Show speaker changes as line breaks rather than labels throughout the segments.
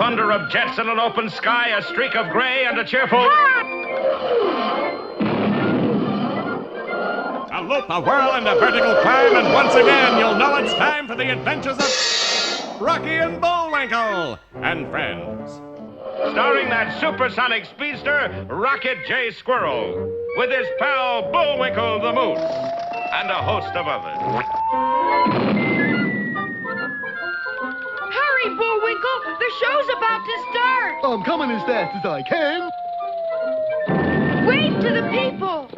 thunder of jets in an open sky, a streak of gray, and a cheerful...
Salute the whirl and a vertical climb, and once again you'll know it's time for the adventures of Rocky and Bullwinkle and friends.
Starring that supersonic speedster, Rocket J. Squirrel, with his pal Bullwinkle the Moose, and a host of others.
Hurry, Bullwinkle! The show's about to start!
I'm coming as fast as I can.
Wave to the people!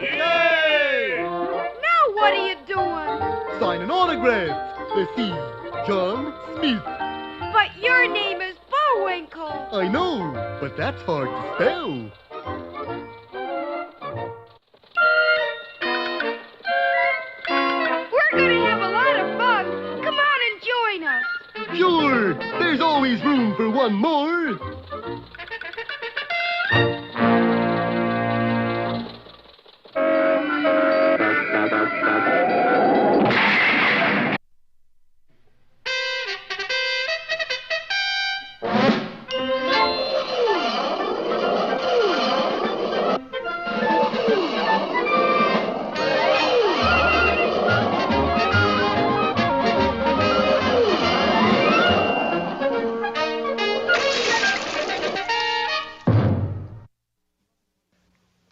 Yay!
Now what are you doing?
Sign an autograph. Let's see. John Smith.
But your name is Bullwinkle!
I know, but that's hard to spell.
We're gonna have a lot of fun! Come on and join us!
Sure, there's always room for one more.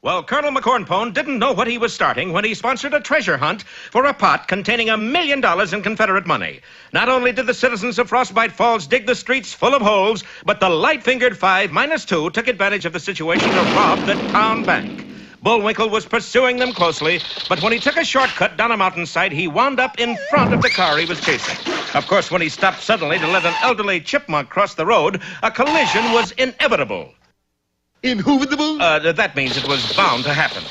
Well, Colonel McCornpone didn't know what he was starting when he sponsored a treasure hunt for a pot containing $1 million in Confederate money. Not only did the citizens of Frostbite Falls dig the streets full of holes, but the light-fingered 5-2 took advantage of the situation to rob the town bank. Bullwinkle was pursuing them closely, but when he took a shortcut down a mountainside, he wound up in front of the car he was chasing. Of course, when he stopped suddenly to let an elderly chipmunk cross the road, a collision was inevitable.
Inhootable?
That means it was bound to happen.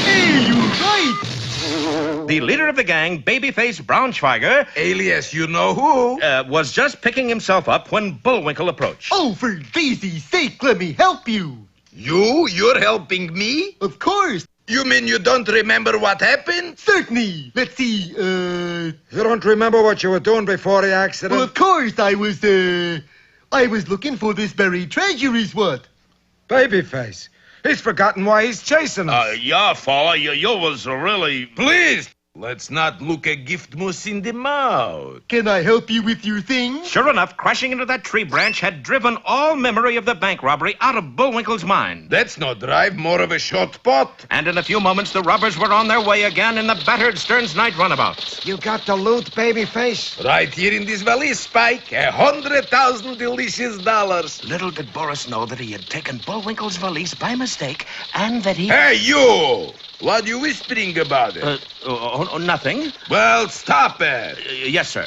Hey, you're right!
The leader of the gang, Babyface Braunschweiger,
Alias, you know who?
was just picking himself up when Bullwinkle approached.
Oh, for Daisy's sake, let me help you.
You're helping me?
Of course.
You mean you don't remember what happened?
Certainly. Let's see,
You don't remember what you were doing before the accident?
well, of course, I was looking for this buried treasure is what?
Babyface. He's forgotten why he's chasing us.
Yeah, fella, you was really...
Please, let's not look a gift moose in the mouth.
Can I help you with your thing?
Sure enough, crashing into that tree branch had driven all memory of the bank robbery out of Bullwinkle's mind.
That's no drive, more of a shot pot.
And in a few moments, the robbers were on their way again in the battered Stearns Night runabout.
You got the loot, Babyface?
Right here in this valise, Spike. 100,000 delicious dollars.
Little did Boris know that he had taken Bullwinkle's valise by mistake, and that he...
Hey, you! What are you whispering about it?
Nothing.
Well, stop it.
Yes, sir.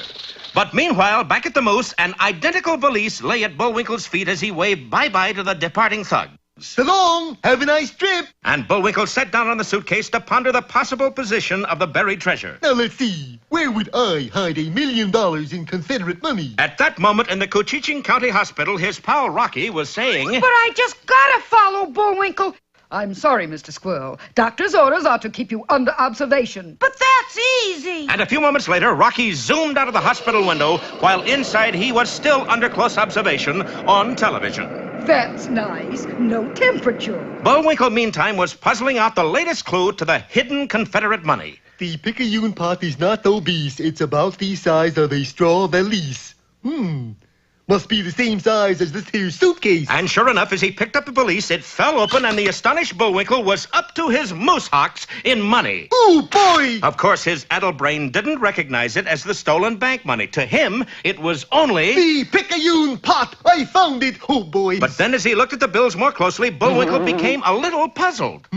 But meanwhile, back at the Moose, an identical valise lay at Bullwinkle's feet as he waved bye-bye to the departing thugs.
So long. Have a nice trip.
And Bullwinkle sat down on the suitcase to ponder the possible position of the buried treasure.
Now, let's see. Where would I hide $1 million in Confederate money?
At that moment in the Cochiching County Hospital, his pal Rocky was saying...
But I just gotta follow Bullwinkle!
I'm sorry, Mr. Squirrel. Doctor's orders are to keep you under observation.
But that's easy!
And a few moments later, Rocky zoomed out of the hospital window, while inside he was still under close observation on television.
That's nice. No temperature.
Bullwinkle, meantime, was puzzling out the latest clue to the hidden Confederate money.
The picayune pot is not obese. It's about the size of a straw valise. Must be the same size as this here suitcase.
And sure enough, as he picked up the valise, it fell open, and the astonished Bullwinkle was up to his moose hocks in money.
Oh, boy!
Of course, his addle brain didn't recognize it as the stolen bank money. To him, it was only...
The picayune pot! I found it! Oh, boy!
But then as he looked at the bills more closely, Bullwinkle became a little puzzled.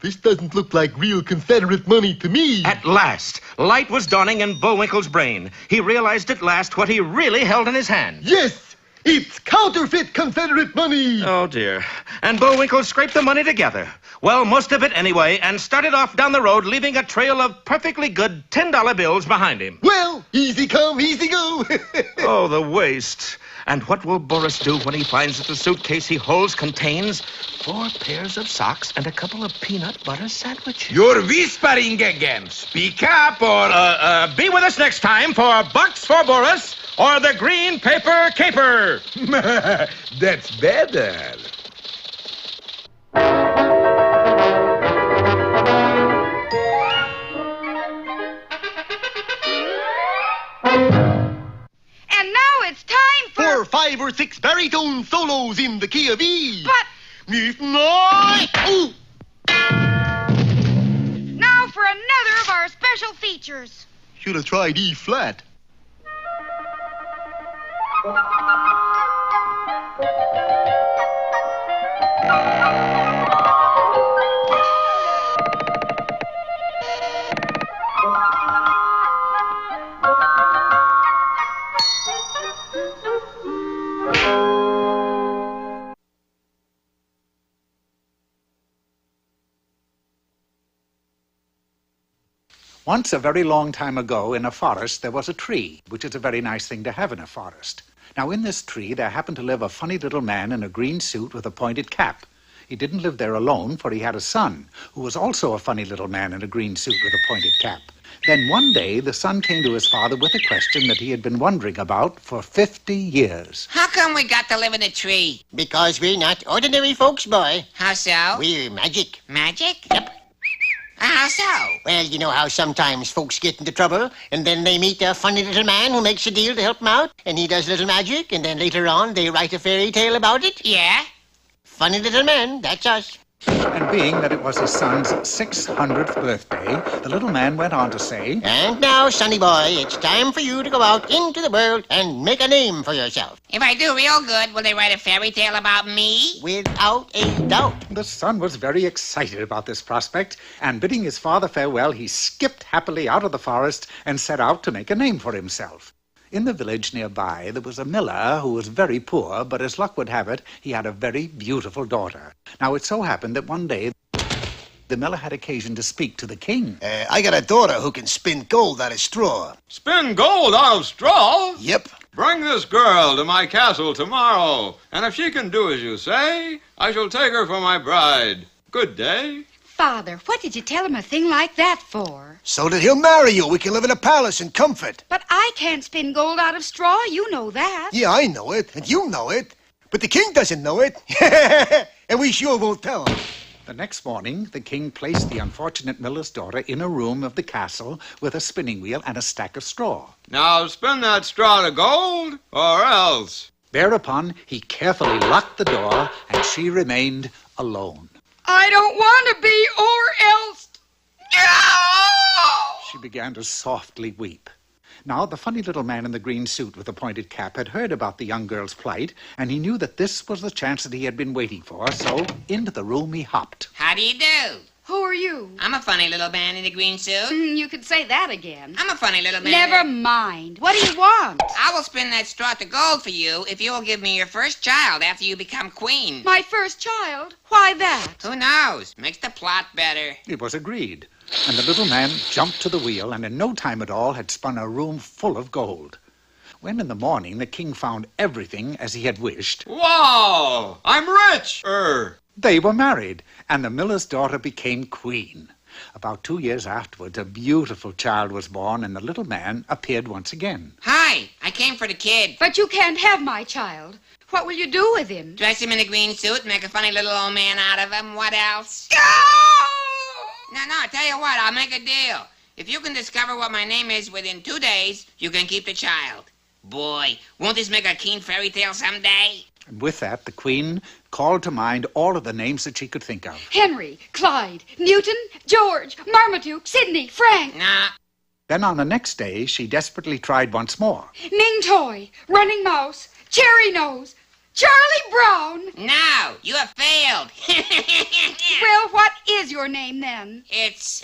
This doesn't look like real Confederate money to me.
At last, light was dawning in Bullwinkle's brain. He realized at last what he really held in his hand.
Yes! It's counterfeit Confederate money!
Oh, dear. And Bullwinkle scraped the money together. Well, most of it anyway, and started off down the road, leaving a trail of perfectly good $10 bills behind him.
Well, easy come, easy go.
Oh, the waste. And what will Boris do when he finds that the suitcase he holds contains 4 pairs of socks and a couple of peanut butter sandwiches?
You're whispering again. Speak up or...
Be with us next time for Bucks for Boris or the green paper caper?
That's better.
And now it's time
For 5 or 6 baritone solos in the key of E.
But
If not... Ooh.
now for another of our special features.
Should have tried E flat.
Once, a very long time ago, in a forest, there was a tree, which is a very nice thing to have in a forest. Now, in this tree, there happened to live a funny little man in a green suit with a pointed cap. He didn't live there alone, for he had a son, who was also a funny little man in a green suit with a pointed cap. Then one day, the son came to his father with a question that he had been wondering about for 50 years.
How come we got to live in a tree?
Because we're not ordinary folks, boy.
How so?
We're magic.
Magic?
Yep.
How so?
Well, you know how sometimes folks get into trouble, and then they meet a funny little man who makes a deal to help them out, and he does little magic, and then later on they write a fairy tale about it?
Yeah?
Funny little man, that's us.
And being that it was his son's 600th birthday, the little man went on to say,
And now, sonny boy, it's time for you to go out into the world and make a name for yourself.
If I do real good, will they write a fairy tale about me?
Without a doubt.
The son was very excited about this prospect, and bidding his father farewell, he skipped happily out of the forest and set out to make a name for himself. In the village nearby, there was a miller who was very poor, but as luck would have it, he had a very beautiful daughter. Now, it so happened that one day, the miller had occasion to speak to the king.
I got a daughter who can spin gold out of straw.
Spin gold out of straw?
Yep.
Bring this girl to my castle tomorrow, and if she can do as you say, I shall take her for my bride. Good day.
Father, what did you tell him a thing like that for?
So that he'll marry you. We can live in a palace in comfort.
But I can't spin gold out of straw. You know that.
Yeah, I know it, and you know it. But the king doesn't know it. And we sure won't tell him.
The next morning, the king placed the unfortunate miller's daughter in a room of the castle with a spinning wheel and a stack of straw.
Now spin that straw to gold, or else.
Thereupon, he carefully locked the door, and she remained alone.
I don't want to be, or else.
She began to softly weep. Now, the funny little man in the green suit with the pointed cap had heard about the young girl's plight, and he knew that this was the chance that he had been waiting for, so into the room he hopped.
How do you do?
Who are you?
I'm a funny little man in a green suit.
You could say that again.
I'm a funny little man.
Never mind. What do you want?
I will spin that straw to gold for you if you will give me your first child after you become queen.
My first child? Why that?
Who knows? Makes the plot better.
It was agreed, and the little man jumped to the wheel and in no time at all had spun a room full of gold. When in the morning the king found everything as he had wished,
Wow! I'm rich!
they were married, and the miller's daughter became queen. About 2 years afterwards, a beautiful child was born, and the little man appeared once again.
Hi, I came for the kid.
But you can't have my child. What will you do with him?
Dress him in a green suit, make a funny little old man out of him. What else? No, I tell you what, I'll make a deal. If you can discover what my name is within 2 days, you can keep the child. Boy, won't this make a keen fairy tale someday?
And with that, the queen called to mind all of the names that she could think of.
Henry, Clyde, Newton, George, Marmaduke, Sidney, Frank.
Nah.
Then on the next day, she desperately tried once more.
Ning Toy, Running Mouse, Cherry Nose, Charlie Brown.
No, you have failed.
Well, what is your name then?
It's,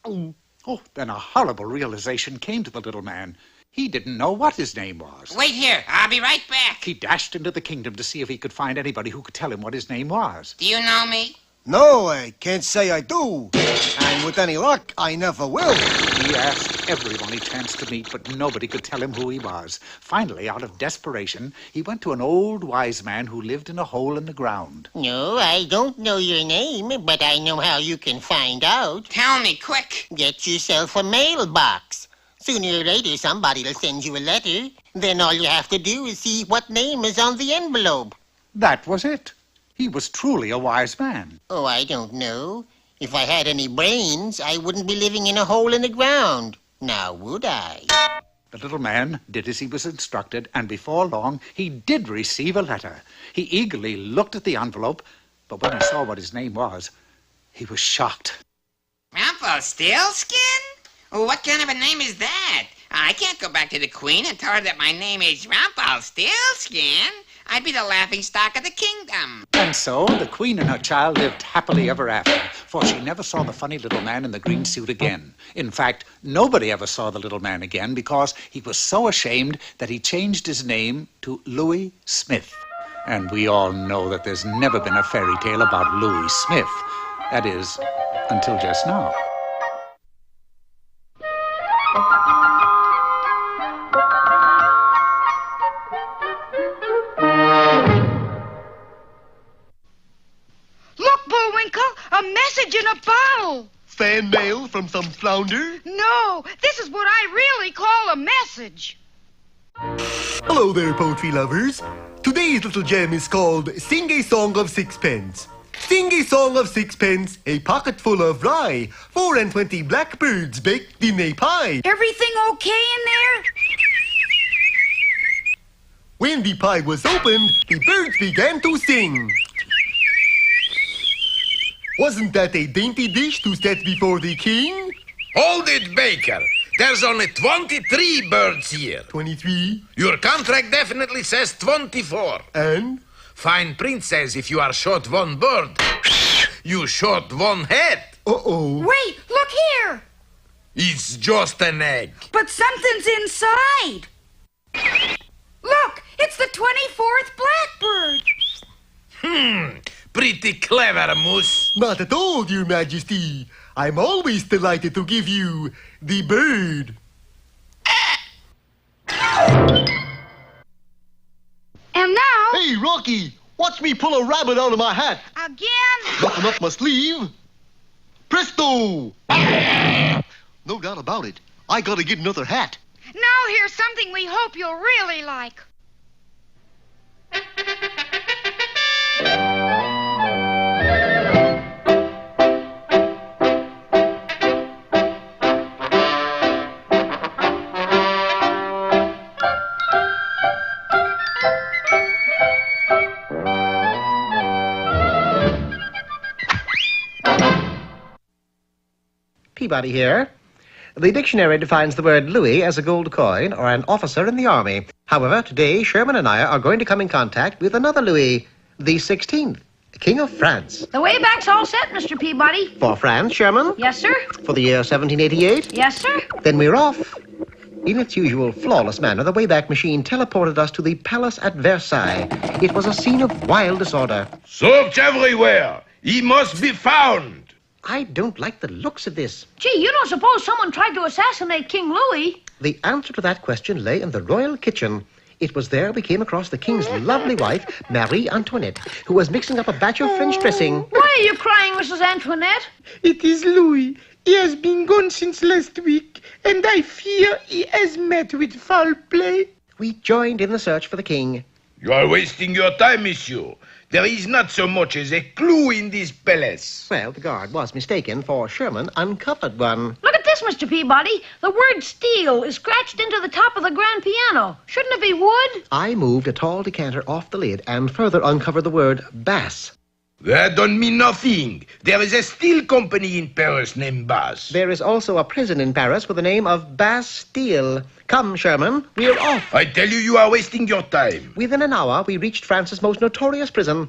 Oh, then a horrible realization came to the little man. He didn't know what his name was.
Wait here. I'll be right back.
He dashed into the kingdom to see if he could find anybody who could tell him what his name was.
Do you know me?
No, I can't say I do. And with any luck, I never will.
He asked everyone he chanced to meet, but nobody could tell him who he was. Finally, out of desperation, he went to an old wise man who lived in a hole in the ground.
No, I don't know your name, but I know how you can find out.
Tell me, quick.
Get yourself a mailbox. Sooner or later, somebody will send you a letter. Then all you have to do is see what name is on the envelope.
That was it. He was truly a wise man.
Oh, I don't know. If I had any brains, I wouldn't be living in a hole in the ground. Now, would I?
The little man did as he was instructed, and before long, he did receive a letter. He eagerly looked at the envelope, but when he saw what his name was, he was shocked.
Rumpelstiltskin? Oh, what kind of a name is that? I can't go back to the queen and tell her that my name is Rumpelstiltskin. I'd be the laughingstock of the kingdom.
And so the queen and her child lived happily ever after, for she never saw the funny little man in the green suit again. In fact, nobody ever saw the little man again because he was so ashamed that he changed his name to Louis Smith. And we all know that there's never been a fairy tale about Louis Smith. That is, until just now.
Look, Bullwinkle, a message in a bottle.
Fan mail from some flounder?
No, this is what I really call a message.
Hello there, poetry lovers. Today's little gem is called Sing a Song of Sixpence. Sing a song of sixpence, a pocket full of rye, 24 blackbirds baked in a pie.
Everything okay in there?
When the pie was opened, the birds began to sing. Wasn't that a dainty dish to set before the king?
Hold it, Baker. There's only 23 birds here.
23.
Your contract definitely says 24.
And?
Fine print says if you are short one bird, you short one head.
Uh-oh.
Wait, look here.
It's just an egg.
But something's inside. Look, it's the 24th blackbird.
Pretty clever, Moose.
Not at all, Your Majesty. I'm always delighted to give you the bird.
And now...
Hey, Rocky, watch me pull a rabbit out of my hat.
Again?
Nothing up my sleeve. Presto! No doubt about it. I gotta get another hat.
Now here's something we hope you'll really like.
Peabody here. The dictionary defines the word louis as a gold coin or an officer in the army. However, today Sherman and I are going to come in contact with another Louis, the 16th, King of France.
The way back's all set, Mr. Peabody.
For France, Sherman?
Yes, sir.
For the year 1788?
Yes, sir.
Then we're off. In its usual flawless manner, the Wayback Machine teleported us to the palace at Versailles. It was a scene of wild disorder.
Search everywhere. He must be found.
I don't like the looks of this.
Gee, you don't suppose someone tried to assassinate King Louis?
The answer to that question lay in the royal kitchen. It was there we came across the king's lovely wife, Marie Antoinette, who was mixing up a batch of French dressing.
Why are you crying, Mrs. Antoinette?
It is Louis. He has been gone since last week, and I fear he has met with foul play.
We joined in the search for the king.
You are wasting your time, monsieur. There is not so much as a clue in this palace.
Well, the guard was mistaken, for Sherman uncovered one.
Look at this, Mr. Peabody. The word steel is scratched into the top of the grand piano. Shouldn't it be wood?
I moved a tall decanter off the lid and further uncovered the word bass.
That don't mean nothing. There is a steel company in Paris named Bass.
There is also a prison in Paris with the name of Bastille. Come, Sherman, we're off.
I tell you, you are wasting your time.
Within an hour, we reached France's most notorious prison.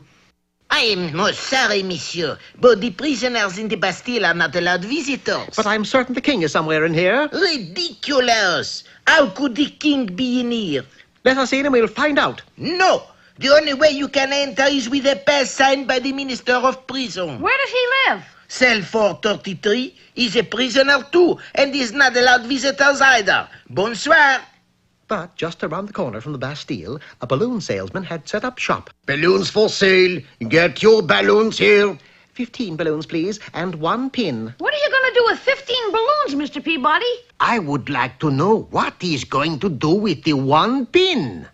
I am most sorry, monsieur, but the prisoners in the Bastille are not allowed visitors.
But I'm certain the king is somewhere in here.
Ridiculous! How could the king be in here?
Let us in and we'll find out.
No! The only way you can enter is with a pass signed by the Minister of Prison.
Where does he live?
Cell 433 is a prisoner too, and is not allowed visitors either. Bonsoir.
But just around the corner from the Bastille, a balloon salesman had set up shop.
Balloons for sale. Get your balloons here.
15 balloons, please, and 1 pin.
What are you going to do with 15 balloons, Mr. Peabody?
I would like to know what he's going to do with the one pin.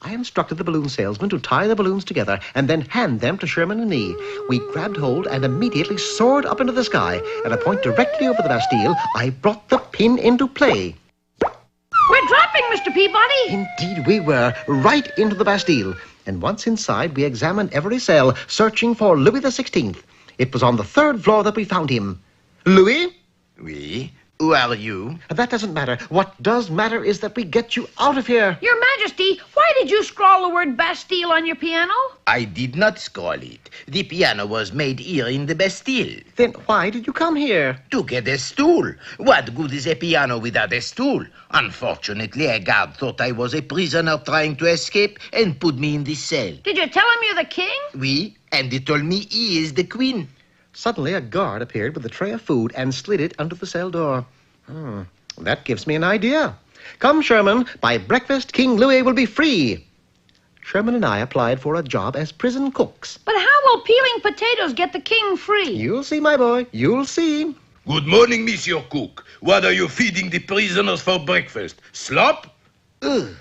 I instructed the balloon salesman to tie the balloons together and then hand them to Sherman and me. We grabbed hold and immediately soared up into the sky. At a point directly over the Bastille, I brought the pin into play.
We're dropping, Mr. Peabody.
Indeed we were, right into the Bastille. And once inside, we examined every cell, searching for Louis XVI. It was on the 3rd floor that we found him. Louis?
Oui? Who are you?
That doesn't matter. What does matter is that we get you out of here.
Your Majesty, why did you scrawl the word Bastille on your piano?
I did not scroll it. The piano was made here in the Bastille.
Then why did you come here?
To get a stool. What good is a piano without a stool? Unfortunately, a guard thought I was a prisoner trying to escape and put me in this cell.
Did you tell him you're the king?
Oui, and he told me he is the queen.
Suddenly, a guard appeared with a tray of food and slid it under the cell door. That gives me an idea. Come, Sherman. By breakfast, King Louis will be free. Sherman and I applied for a job as prison cooks.
But how will peeling potatoes get the king free?
You'll see, my boy. You'll see.
Good morning, Monsieur Cook. What are you feeding the prisoners for breakfast? Slop?
Ugh.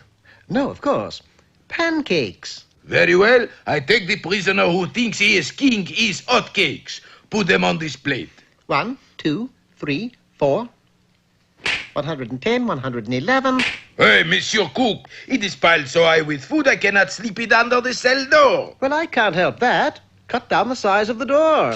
No, of course. Pancakes.
Very well. I take the prisoner who thinks he is king eats hot cakes. Put them on this plate.
1, 2, 3, 4. 110, 111.
Hey, Monsieur Cook, it is piled so high with food I cannot slip it under the cell door.
Well, I can't help that. Cut down the size of the door.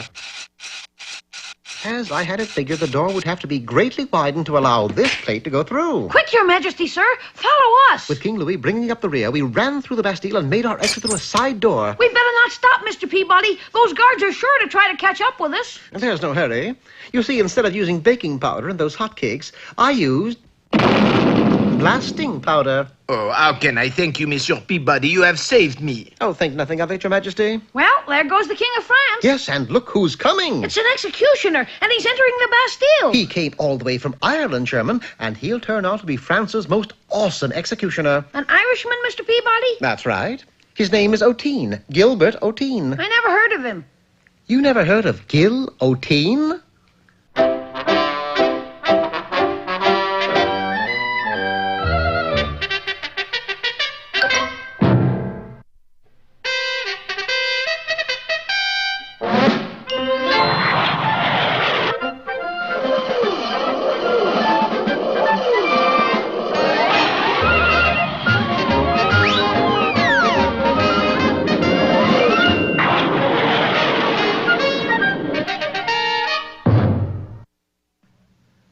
As I had it figured, the door would have to be greatly widened to allow this plate to go through.
Quick, Your Majesty, sir. Follow us.
With King Louis bringing up the rear, we ran through the Bastille and made our exit through a side door.
We better not stop, Mr. Peabody. Those guards are sure to try to catch up with us.
There's no hurry. You see, instead of using baking powder and those hot cakes, I used blasting powder.
Oh, how can I thank you, Monsieur Peabody? You have saved me.
Oh, think nothing of it, Your Majesty.
Well, there goes the King of France.
Yes, and look who's coming.
It's an executioner, and he's entering the Bastille.
He came all the way from Ireland, Sherman, and he'll turn out to be France's most awesome executioner.
An Irishman, Mr. Peabody?
That's right. His name is O'Teen, Gilbert O'Teen.
I never heard of him.
You never heard of Gil O'Teen?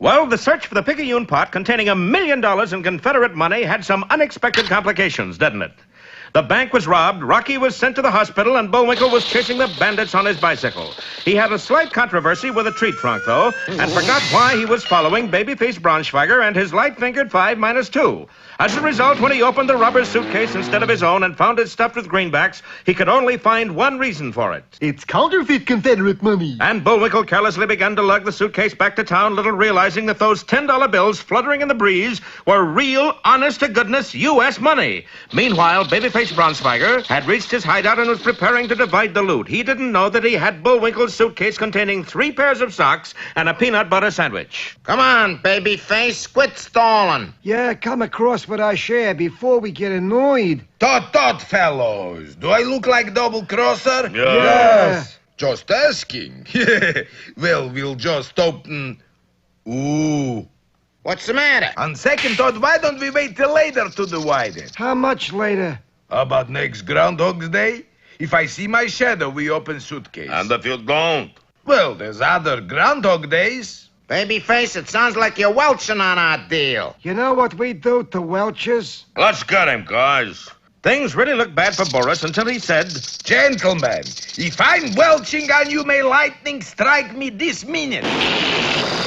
Well, the search for the Picayune pot containing $1 million in Confederate money had some unexpected complications, didn't it? The bank was robbed, Rocky was sent to the hospital, and Bullwinkle was chasing the bandits on his bicycle. He had a slight controversy with a treat trunk, though, and forgot why he was following babyface Braunschweiger and his light-fingered 5-2. As a result, when he opened the rubber suitcase instead of his own and found it stuffed with greenbacks, he could only find one reason for it.
It's counterfeit Confederate money.
And Bullwinkle carelessly began to lug the suitcase back to town, little realizing that those $10 bills fluttering in the breeze were real, honest-to-goodness U.S. money. Meanwhile, babyface Braunschweiger had reached his hideout and was preparing to divide the loot. He didn't know that he had Bullwinkle's suitcase containing 3 pairs of socks and a peanut butter sandwich.
Come on, babyface, quit stalling.
Yeah, come across what I share before we get annoyed.
Tut, fellows. Do I look like double-crosser?
Yes.
Just asking. Well, we'll just open... Ooh.
What's the matter?
On second thought, why don't we wait till later to divide it?
How much later?
How about next Groundhog's Day? If I see my shadow, we open suitcase.
And if you don't?
Well, there's other Groundhog Days.
Babyface, it sounds like you're welching on our deal.
You know what we do to Welchers?
Let's get him, guys.
Things really looked bad for Boris until he said,
Gentlemen, if I'm welching on you, may lightning strike me this minute.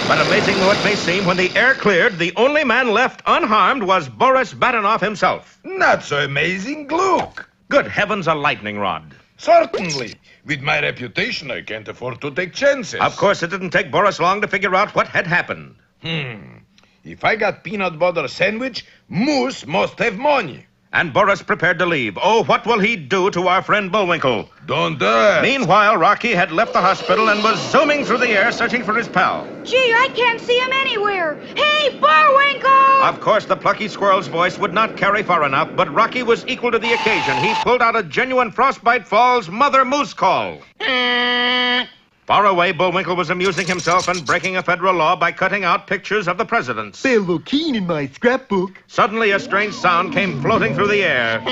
But amazing though it may seem, when the air cleared, the only man left unharmed was Boris Badenoff himself.
Not so amazing, look.
Good heavens, a lightning rod.
Certainly. With my reputation, I can't afford to take chances.
Of course, it didn't take Boris long to figure out what had happened.
If I got peanut butter sandwich, Moose must have money.
And Boris prepared to leave. Oh, what will he do to our friend Bullwinkle?
Don't do it.
Meanwhile, Rocky had left the hospital and was zooming through the air searching for his pal.
Gee, I can't see him anywhere. Hey, Bullwinkle!
Of course, the plucky squirrel's voice would not carry far enough, but Rocky was equal to the occasion. He pulled out a genuine Frostbite Falls Mother Moose call. Far away, Bullwinkle was amusing himself and breaking a federal law by cutting out pictures of the presidents.
They'll look keen in my scrapbook.
Suddenly, a strange sound came floating through the air.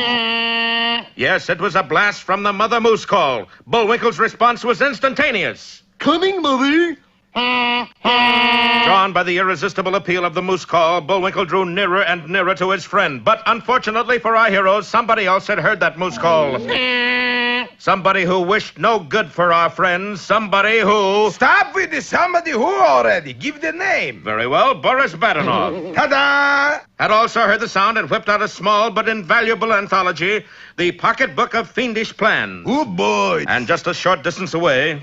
Yes, it was a blast from the Mother Moose call. Bullwinkle's response was instantaneous.
Coming, Mother.
Drawn by the irresistible appeal of the moose call, Bullwinkle drew nearer and nearer to his friend. But unfortunately for our heroes, somebody else had heard that moose call. Somebody who wished no good for our friends. Somebody who...
Stop with the somebody who already. Give the name.
Very well, Boris Badenov.
Ta-da!
Had also heard the sound and whipped out a small but invaluable anthology, The Pocketbook of Fiendish Plans.
Oh, boy.
And just a short distance away...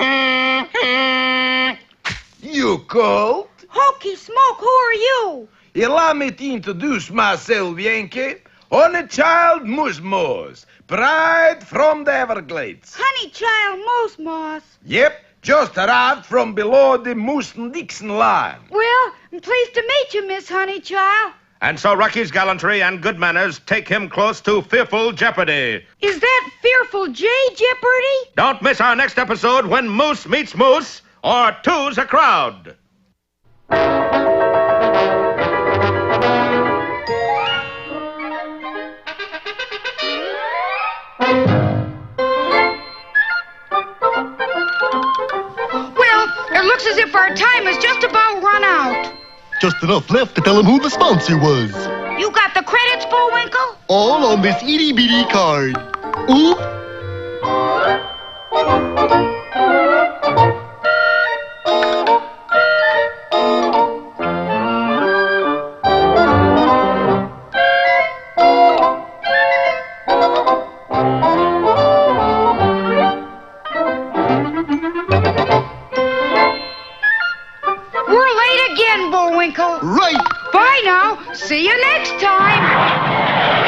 You called?
Hokey Smoke, who are you?
Allow me to introduce myself, Yankee. Only child Moose Moss, bride from the Everglades.
Honey Child Moose Moss.
Yep, just arrived from below the Moose and Dixon line.
Well, I'm pleased to meet you, Miss Honey Child.
And so Rocky's gallantry and good manners take him close to fearful jeopardy.
Is that Fearful J Jeopardy?
Don't miss our next episode when Moose meets Moose, or Two's a Crowd.
Well, it looks as if our time has just about run out.
Just enough left to tell him who the sponsor was.
You got the credits, Bullwinkle?
All on this itty-bitty card. Oop.
We're late again, Bullwinkle.
Right.
Bye now. See you next time.